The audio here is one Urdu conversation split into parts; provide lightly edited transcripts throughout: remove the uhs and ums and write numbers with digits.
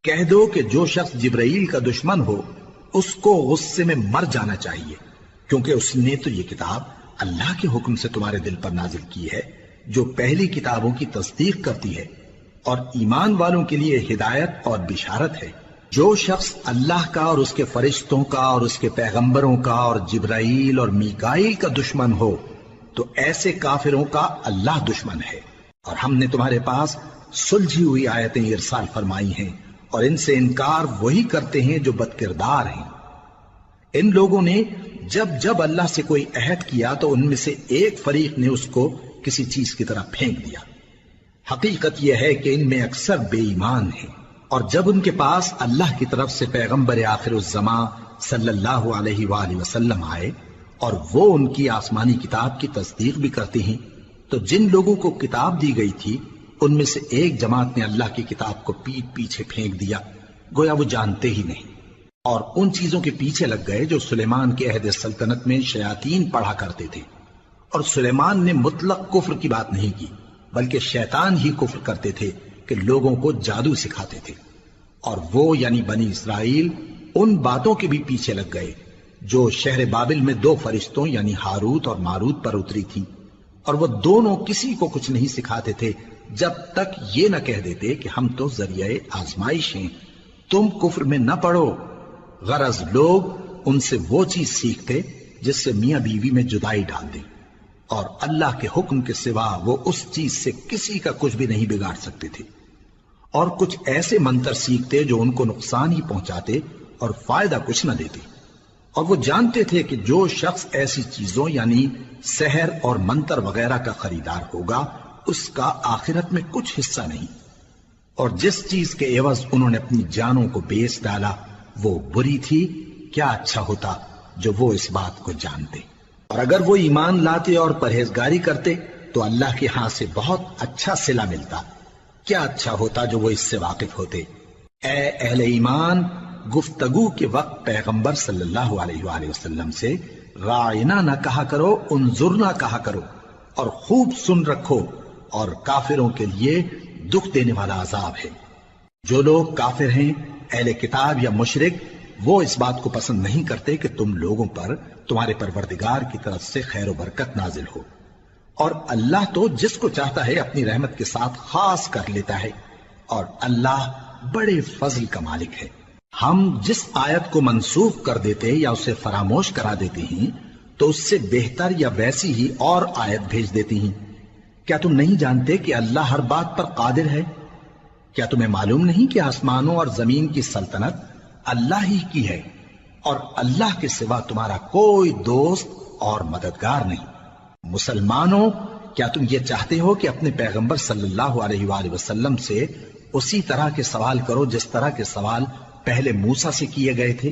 کہہ دو کہ جو شخص جبرائیل کا دشمن ہو اس کو غصے میں مر جانا چاہیے، کیونکہ اس نے تو یہ کتاب اللہ کے حکم سے تمہارے دل پر نازل کی ہے جو پہلی کتابوں کی تصدیق کرتی ہے اور ایمان والوں کے لیے ہدایت اور بشارت ہے۔ جو شخص اللہ کا اور اس کے فرشتوں کا اور اس کے پیغمبروں کا اور جبرائیل اور میکائیل کا دشمن ہو تو ایسے کافروں کا اللہ دشمن ہے۔ اور ہم نے تمہارے پاس سلجھی ہوئی آیتیں ارسال فرمائی ہیں اور ان سے انکار وہی کرتے ہیں جو بد کردار ہیں۔ ان لوگوں نے جب جب اللہ سے کوئی عہد کیا تو ان میں سے ایک فریق نے اس کو کسی چیز کی طرح پھینک دیا۔ حقیقت یہ ہے کہ ان میں اکثر بے ایمان ہیں، اور جب ان کے پاس اللہ کی طرف سے پیغمبر آخر الزماں صلی اللہ علیہ وآلہ وسلم آئے اور وہ ان کی آسمانی کتاب کی تصدیق بھی کرتے ہیں، تو جن لوگوں کو کتاب دی گئی تھی ان میں سے ایک جماعت نے اللہ کی کتاب کو پیٹ پیچھے پھینک دیا، گویا وہ جانتے ہی نہیں، اور ان چیزوں کے پیچھے لگ گئے جو سلیمان کے عہد سلطنت میں شیاطین پڑھا کرتے تھے۔ اور سلیمان نے مطلق کفر کی بات نہیں کی، بلکہ شیطان ہی کفر کرتے تھے کہ لوگوں کو جادو سکھاتے تھے، اور وہ یعنی بنی اسرائیل ان باتوں کے بھی پیچھے لگ گئے جو شہر بابل میں دو فرشتوں یعنی ہاروت اور ماروت پر اتری تھی، اور وہ دونوں کسی کو کچھ نہیں سکھاتے تھے جب تک یہ نہ کہہ دیتے کہ ہم تو ذریعہ آزمائش ہیں، تم کفر میں نہ پڑو۔ غرض لوگ ان سے وہ چیز سیکھتے جس سے میاں بیوی میں جدائی ڈال دیں، اور اللہ کے حکم کے سوا وہ اس چیز سے کسی کا کچھ بھی نہیں بگاڑ سکتے تھے، اور کچھ ایسے منتر سیکھتے جو ان کو نقصان ہی پہنچاتے اور فائدہ کچھ نہ دیتے۔ اور وہ جانتے تھے کہ جو شخص ایسی چیزوں یعنی سحر اور منتر وغیرہ کا خریدار ہوگا اس کا آخرت میں کچھ حصہ نہیں، اور جس چیز کے عوض انہوں نے اپنی جانوں کو بیچ ڈالا وہ بری تھی۔ کیا اچھا ہوتا جو وہ اس بات کو جانتے، اور اگر وہ ایمان لاتے اور پرہیزگاری کرتے تو اللہ کے ہاں سے بہت اچھا صلہ ملتا۔ کیا اچھا ہوتا جو وہ اس سے واقف ہوتے۔ اے اہل ایمان، گفتگو کے وقت پیغمبر صلی اللہ علیہ وآلہ وسلم سے راعنا نہ کہا کرو، انظرنا کہا کرو، اور خوب سن رکھو، اور کافروں کے لیے دکھ دینے والا عذاب ہے۔ جو لوگ کافر ہیں، اہل کتاب یا مشرک، وہ اس بات کو پسند نہیں کرتے کہ تم لوگوں پر تمہارے پروردگار کی طرف سے خیر و برکت نازل ہو، اور اللہ تو جس کو چاہتا ہے اپنی رحمت کے ساتھ خاص کر لیتا ہے، اور اللہ بڑے فضل کا مالک ہے۔ ہم جس آیت کو منسوخ کر دیتے یا اسے فراموش کرا دیتے ہیں تو اس سے بہتر یا ویسی ہی اور آیت بھیج دیتی ہیں۔ کیا تم نہیں جانتے کہ اللہ ہر بات پر قادر ہے؟ کیا تمہیں معلوم نہیں کہ آسمانوں اور زمین کی سلطنت اللہ ہی کی ہے، اور اللہ کے سوا تمہارا کوئی دوست اور مددگار نہیں؟ مسلمانوں، کیا تم یہ چاہتے ہو کہ اپنے پیغمبر صلی اللہ علیہ وآلہ وسلم سے اسی طرح کے سوال کرو جس طرح کے سوال پہلے موسیٰ سے کیے گئے تھے؟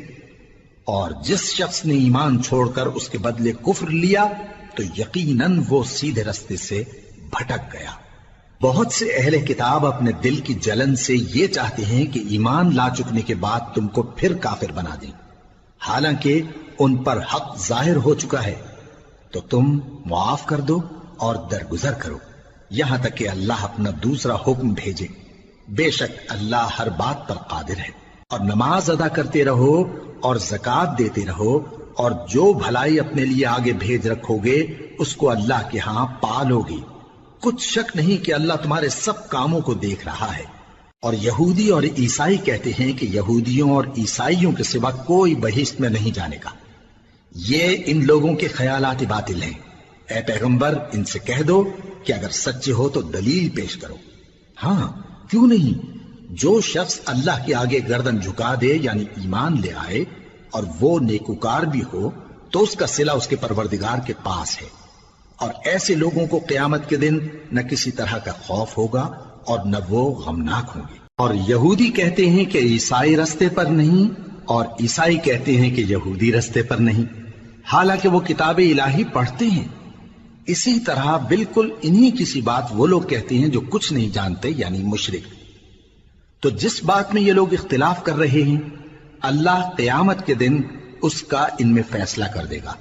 اور جس شخص نے ایمان چھوڑ کر اس کے بدلے کفر لیا تو یقیناً وہ سیدھے رستے سے بھٹک گیا۔ بہت سے اہل کتاب اپنے دل کی جلن سے یہ چاہتے ہیں کہ ایمان لا چکنے کے بعد تم کو پھر کافر بنا دیں، حالانکہ ان پر حق ظاہر ہو چکا ہے، تو تم معاف کر دو اور درگزر کرو یہاں تک کہ اللہ اپنا دوسرا حکم بھیجے۔ بے شک اللہ ہر بات پر قادر ہے۔ اور نماز ادا کرتے رہو اور زکوٰۃ دیتے رہو، اور جو بھلائی اپنے لیے آگے بھیج رکھو گے اس کو اللہ کے ہاں پالو گے۔ کچھ شک نہیں کہ اللہ تمہارے سب کاموں کو دیکھ رہا ہے۔ اور یہودی اور عیسائی کہتے ہیں کہ یہودیوں اور عیسائیوں کے سوا کوئی بہشت میں نہیں جانے کا۔ یہ ان لوگوں کے خیالات باطل ہیں۔ اے پیغمبر، ان سے کہہ دو کہ اگر سچے ہو تو دلیل پیش کرو۔ ہاں، کیوں نہیں؟ جو شخص اللہ کے آگے گردن جھکا دے یعنی ایمان لے آئے اور وہ نیکوکار بھی ہو تو اس کا صلہ اس کے پروردگار کے پاس ہے، اور ایسے لوگوں کو قیامت کے دن نہ کسی طرح کا خوف ہوگا اور نہ وہ غمناک ہوں گے۔ اور یہودی کہتے ہیں کہ عیسائی رستے پر نہیں، اور عیسائی کہتے ہیں کہ یہودی رستے پر نہیں، حالانکہ وہ کتاب الہی پڑھتے ہیں۔ اسی طرح بالکل انہی کسی بات وہ لوگ کہتے ہیں جو کچھ نہیں جانتے یعنی مشرک۔ تو جس بات میں یہ لوگ اختلاف کر رہے ہیں اللہ قیامت کے دن اس کا ان میں فیصلہ کر دے گا۔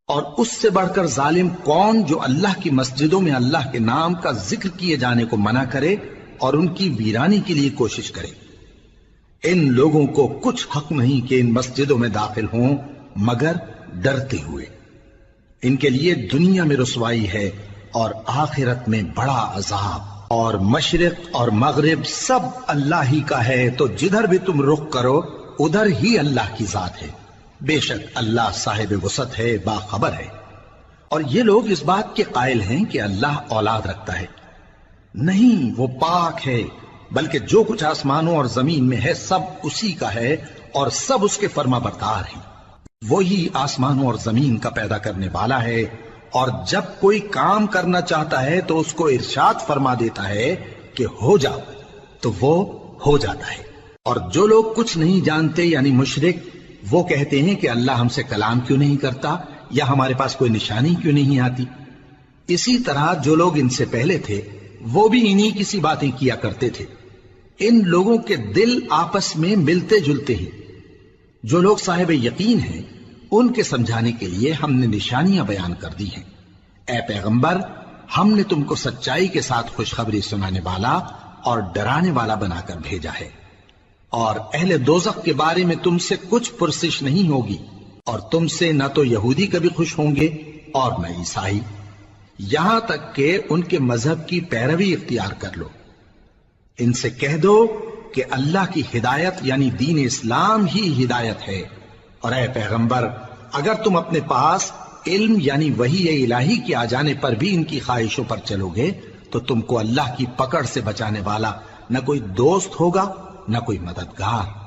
اور اس سے بڑھ کر ظالم کون جو اللہ کی مسجدوں میں اللہ کے نام کا ذکر کیے جانے کو منع کرے اور ان کی ویرانی کے لیے کوشش کرے۔ ان لوگوں کو کچھ حق نہیں کہ ان مسجدوں میں داخل ہوں مگر ڈرتے ہوئے. ان کے لیے دنیا میں رسوائی ہے اور آخرت میں بڑا عذاب. اور مشرق اور مغرب سب اللہ ہی کا ہے، تو جدھر بھی تم رخ کرو ادھر ہی اللہ کی ذات ہے. بے شک اللہ صاحب وسعت ہے، باخبر ہے. اور یہ لوگ اس بات کے قائل ہیں کہ اللہ اولاد رکھتا ہے. نہیں، وہ پاک ہے، بلکہ جو کچھ آسمانوں اور زمین میں ہے سب اسی کا ہے اور سب اس کے فرما بردار ہیں. وہی آسمانوں اور زمین کا پیدا کرنے والا ہے، اور جب کوئی کام کرنا چاہتا ہے تو اس کو ارشاد فرما دیتا ہے کہ ہو جاؤ، تو وہ ہو جاتا ہے. اور جو لوگ کچھ نہیں جانتے یعنی مشرک، وہ کہتے ہیں کہ اللہ ہم سے کلام کیوں نہیں کرتا یا ہمارے پاس کوئی نشانی کیوں نہیں آتی. اسی طرح جو لوگ ان سے پہلے تھے وہ بھی انہی کسی باتیں کیا کرتے تھے. ان لوگوں کے دل آپس میں ملتے جلتے ہیں. جو لوگ صاحب یقین ہیں ان کے سمجھانے کے لیے ہم نے نشانیاں بیان کر دی ہیں. اے پیغمبر، ہم نے تم کو سچائی کے ساتھ خوشخبری سنانے والا اور ڈرانے والا بنا کر بھیجا ہے. اور اہل دوزخ کے بارے میں تم سے کچھ پرسش نہیں ہوگی، اور تم سے نہ تو یہودی کبھی خوش ہوں گے اور نہ عیسائی، یہاں تک کہ ان کے مذہب کی پیروی اختیار کر لو. ان سے کہہ دو کہ اللہ کی ہدایت یعنی دین اسلام ہی ہدایت ہے. اور اے پیغمبر، اگر تم اپنے پاس علم یعنی وحی الہی کے آ جانے پر بھی ان کی خواہشوں پر چلو گے تو تم کو اللہ کی پکڑ سے بچانے والا نہ کوئی دوست ہوگا نہ کوئی مددگار.